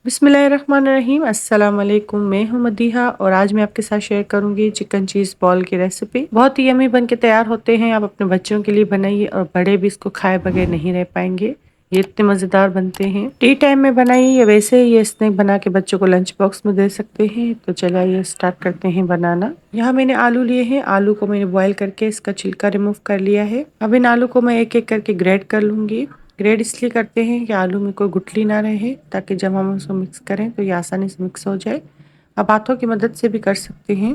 बिस्मिल्लाहिर्रहमानिर्रहीम। अस्सलाम वालेकुम। मैं हूं मदीहा और आज मैं आपके साथ शेयर करूंगी चिकन चीज़ बॉल की रेसिपी। बहुत ही यमी बन के तैयार होते हैं। आप अपने बच्चों के लिए बनाइए और बड़े भी इसको खाए बगैर नहीं रह पाएंगे। ये इतने मज़ेदार बनते हैं। टी टाइम में बनाइए या वैसे ही ये स्नैक बना के बच्चों को लंच बॉक्स में दे सकते हैं। तो चलिए स्टार्ट करते हैं बनाना। यहाँ मैंने आलू लिए हैं। आलू को मैंने बॉयल करके इसका छिलका रिमूव कर लिया है। अब इन आलू को मैं एक एक करके ग्रेट कर लूंगी। ग्रेड इसलिए करते हैं कि आलू में कोई गुठली ना रहे, ताकि जब हम उसको मिक्स करें तो ये आसानी से मिक्स हो जाए। आप हाथों की मदद से भी कर सकते हैं।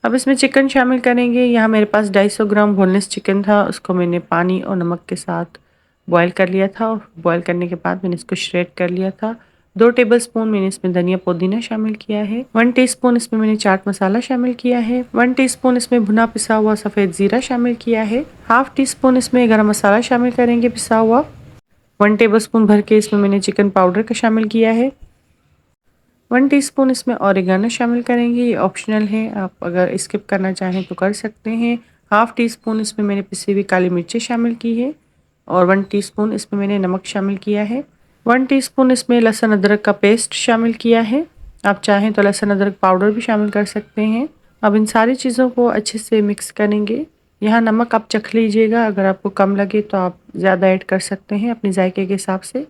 अब इसमें चिकन शामिल करेंगे। यहाँ मेरे पास 250 ग्राम बोनलेस चिकन था। उसको मैंने पानी और नमक के साथ बॉयल कर लिया था और बॉयल करने के बाद मैंने इसको श्रेड कर लिया था। 2 टेबलस्पून मैंने इसमें धनिया पुदीना शामिल किया है। 1 टीस्पून इसमें मैंने चाट मसाला शामिल किया है। 1 टीस्पून इसमें भुना पिसा हुआ सफ़ेद ज़ीरा शामिल किया है। हाफ टी स्पून इसमें गरम मसाला शामिल करेंगे पिसा हुआ। 1 टेबलस्पून भर के इसमें मैंने चिकन पाउडर का शामिल किया है। 1 टीस्पून इसमें ऑरिगेनो शामिल करेंगे। ये ऑप्शनल है, आप अगर स्किप करना चाहें तो कर सकते हैं। हाफ टी स्पून इसमें मैंने पिसी हुई काली मिर्ची शामिल की है और 1 टीस्पून इसमें मैंने नमक शामिल किया है। 1 टीस्पून इसमें लहसुन अदरक का पेस्ट शामिल किया है। आप चाहें तो लहसुन अदरक पाउडर भी शामिल कर सकते हैं। अब इन सारी चीज़ों को अच्छे से मिक्स करेंगे। यहाँ नमक आप चख लीजिएगा, अगर आपको कम लगे तो आप ज़्यादा ऐड कर सकते हैं अपने जायके के हिसाब से।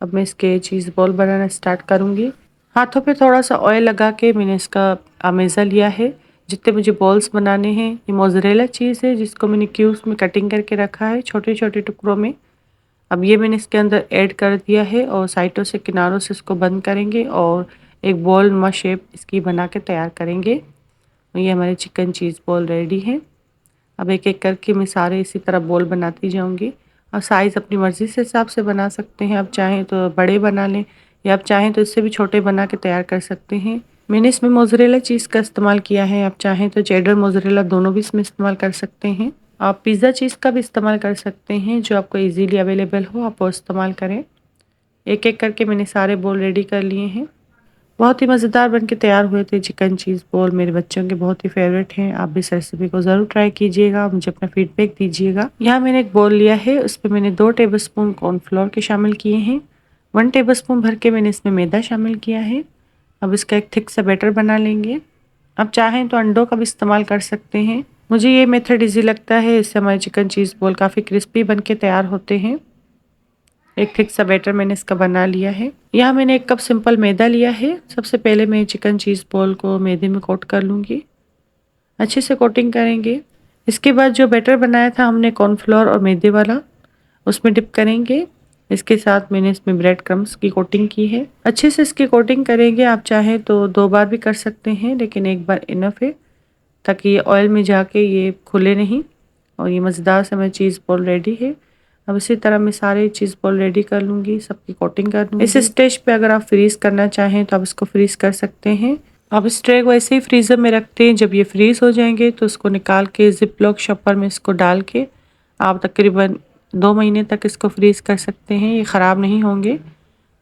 अब मैं इसके चीज़ बॉल बनाना स्टार्ट करूँगी। हाथों पे थोड़ा सा ऑयल लगा के मैंने इसका आमेज़ा लिया है। जितने मुझे बॉल्स बनाने हैं, ये मोज़रेला चीज़ है जिसको मैंने क्यूब्स में कटिंग करके रखा है छोटे छोटे टुकड़ों में। अब ये मैंने इसके अंदर ऐड कर दिया है और साइडों से किनारों से इसको बंद करेंगे और एक बॉल नुमा शेप इसकी बना के तैयार करेंगे। ये हमारे चिकन चीज़ बॉल रेडी है। अब एक एक करके मैं सारे इसी तरह बॉल बनाती जाऊंगी और साइज़ अपनी मर्ज़ी से हिसाब से बना सकते हैं। आप चाहें तो बड़े बना लें या आप चाहें तो इससे भी छोटे बना के तैयार कर सकते हैं। मैंने इसमें मोज़रेला चीज़ का इस्तेमाल किया है। आप चाहें तो चेडर मोज़रेला दोनों भी इसमें इस्तेमाल कर सकते हैं। आप पिज़्ज़ा चीज़ का भी इस्तेमाल कर सकते हैं, जो आपको ईज़िली अवेलेबल हो आप वो इस्तेमाल करें। एक एक करके मैंने सारे बॉल रेडी कर लिए हैं। बहुत ही मज़ेदार बन के तैयार हुए थे चिकन चीज़ बॉल। मेरे बच्चों के बहुत ही फेवरेट हैं। आप भी इस रेसिपी को ज़रूर ट्राई कीजिएगा, मुझे अपना फीडबैक दीजिएगा। यहाँ मैंने एक बॉल लिया है, उसमें मैंने 2 टेबलस्पून कॉर्नफ्लोर के शामिल किए हैं। 1 टेबलस्पून भर के मैंने इसमें मैदा शामिल किया है। अब इसका एक थिक सा बैटर बना लेंगे। आप चाहें तो अंडों का भी इस्तेमाल कर सकते हैं। मुझे ये मेथड ईजी लगता है, इससे हमारे चिकन चीज़ बॉल काफ़ी क्रिस्पी बन के तैयार होते हैं। एक थिक सा बैटर मैंने इसका बना लिया है। यहाँ मैंने 1 कप सिंपल मैदा लिया है। सबसे पहले मैं चिकन चीज़ बॉल को मैदे में कोट कर लूँगी। अच्छे से कोटिंग करेंगे। इसके बाद जो बैटर बनाया था हमने कॉर्नफ्लोर और मैदे वाला, उसमें डिप करेंगे। इसके साथ मैंने इसमें ब्रेड क्रम्स की कोटिंग की है। अच्छे से इसकी कोटिंग करेंगे। आप चाहें तो 2 बार भी कर सकते हैं, लेकिन 1 बार इनफ है, ताकि ये ऑयल में जाके ये खुले नहीं। और ये मज़ेदार से मेरी चीज़ बॉल रेडी है। अब इसी तरह मैं सारे चीज़ बॉल रेडी कर लूँगी, सबकी कोटिंग कर लूँगी। इस स्टेज पे अगर आप फ्रीज़ करना चाहें तो आप इसको फ्रीज़ कर सकते हैं। आप इस ट्रे को ऐसे ही फ्रीज़र में रखते हैं। जब ये फ्रीज़ हो जाएंगे तो उसको निकाल के जिप लॉक शॉपर में इसको डाल के आप तकरीबन 2 महीने तक इसको फ्रीज़ कर सकते हैं। ये ख़राब नहीं होंगे।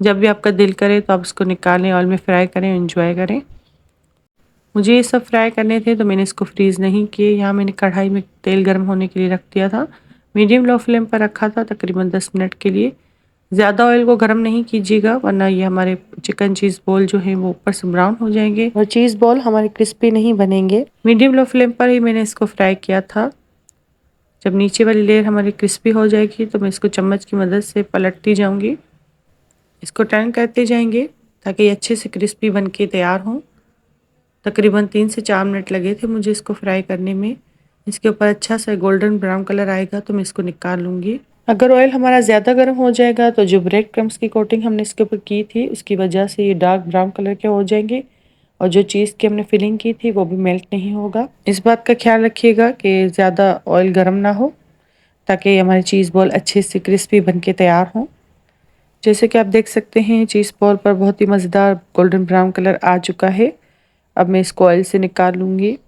जब भी आपका दिल करे तो आप इसको निकालें, ऑयल में फ्राई करें, एंजॉय करें। मुझे ये सब फ्राई करने थे तो मैंने इसको फ्रीज़ नहीं किए। यहाँ मैंने कढ़ाई में तेल गर्म होने के लिए रख दिया था। मीडियम लो फ्लेम पर रखा था तकरीबन 10 मिनट के लिए। ज़्यादा ऑयल को गर्म नहीं कीजिएगा, वरना ये हमारे चिकन चीज़ बॉल जो है वो ऊपर से ब्राउन हो जाएंगे और चीज़ बॉल हमारे क्रिस्पी नहीं बनेंगे। मीडियम लो फ्लेम पर ही मैंने इसको फ्राई किया था। जब नीचे वाली लेयर हमारी क्रिस्पी हो जाएगी तो मैं इसको चम्मच की मदद से पलटती जाऊँगी। इसको टर्न करते जाएंगे ताकि ये अच्छे से क्रिस्पी बन के तैयार हों। तकरीबन 3 से 4 मिनट लगे थे मुझे इसको फ्राई करने में। इसके ऊपर अच्छा सा गोल्डन ब्राउन कलर आएगा तो मैं इसको निकाल लूँगी। अगर ऑयल हमारा ज़्यादा गर्म हो जाएगा तो जो ब्रेड क्रम्स की कोटिंग हमने इसके ऊपर की थी उसकी वजह से ये डार्क ब्राउन कलर के हो जाएंगे और जो चीज़ की हमने फिलिंग की थी वो भी मेल्ट नहीं होगा। इस बात का ख्याल रखिएगा कि ज़्यादा ऑयल गर्म ना हो, ताकि हमारी चीज़ बॉल अच्छे से क्रिस्पी बन के तैयार हों। जैसे कि आप देख सकते हैं चीज़ बॉल पर बहुत ही मज़ेदार गोल्डन ब्राउन कलर आ चुका है। अब मैं इसको ऑयल से निकाल लूँगी।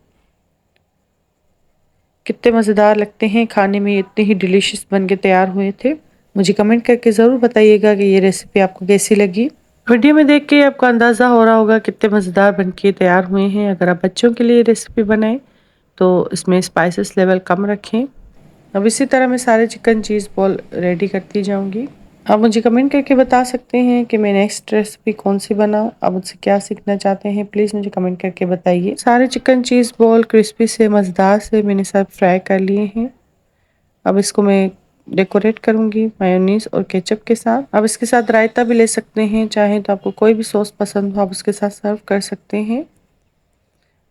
कितने मज़ेदार लगते हैं खाने में, इतने ही डिलीशियस बन के तैयार हुए थे। मुझे कमेंट करके ज़रूर बताइएगा कि ये रेसिपी आपको कैसी लगी। वीडियो में देख के आपको अंदाज़ा हो रहा होगा कितने मज़ेदार बन के तैयार हुए हैं। अगर आप बच्चों के लिए रेसिपी बनाएं तो इसमें स्पाइसेस लेवल कम रखें। अब इसी तरह मैं सारे चिकन चीज़ बॉल रेडी करती जाऊँगी। आप मुझे कमेंट करके बता सकते हैं कि मैं नेक्स्ट रेसिपी कौन सी बनाऊं। आप मुझसे क्या सीखना चाहते हैं, प्लीज़ मुझे कमेंट करके बताइए। सारे चिकन चीज़ बॉल क्रिस्पी से मज़ेदार से मैंने सब फ्राई कर लिए हैं। अब इसको मैं डेकोरेट करूंगी मायोनीज और केचप के साथ। अब इसके साथ रायता भी ले सकते हैं, चाहे तो आपको कोई भी सॉस पसंद हो आप उसके साथ सर्व कर सकते हैं।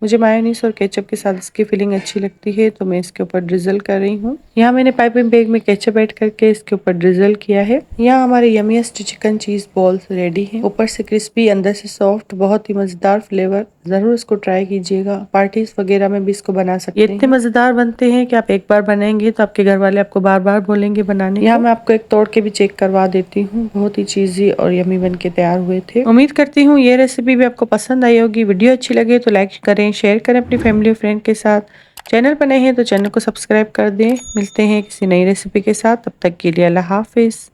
मुझे मायोनीज और केचप के साथ इसकी फीलिंग अच्छी लगती है तो मैं इसके ऊपर ड्रिजल कर रही हूँ। यहाँ मैंने पाइपिंग बैग में केचप ऐड करके इसके ऊपर ड्रिजल किया है। यहाँ हमारे यमीएस्ट चिकन चीज बॉल्स रेडी हैं। ऊपर से क्रिस्पी, अंदर से सॉफ्ट, बहुत ही मजेदार फ्लेवर। जरूर इसको ट्राई कीजिएगा। पार्टीज वगैरह में भी इसको बना सकते हैं। ये इतने मजेदार बनते हैं कि आप एक बार बनाएंगे तो आपके घर वाले आपको बार बार बोलेंगे बनाने। यहाँ मैं आपको एक तोड़ के भी चेक करवा देती हूँ। बहुत ही चीजी और यमी बन के तैयार हुए थे। उम्मीद करती हूँ ये रेसिपी भी आपको पसंद आई होगी। वीडियो अच्छी लगे तो लाइक करें, शेयर करें अपनी फैमिली और फ्रेंड के साथ। चैनल पर नए हैं तो चैनल को सब्सक्राइब कर दें। मिलते हैं किसी नई रेसिपी के साथ, तब तक के लिए अल्लाह हाफिज।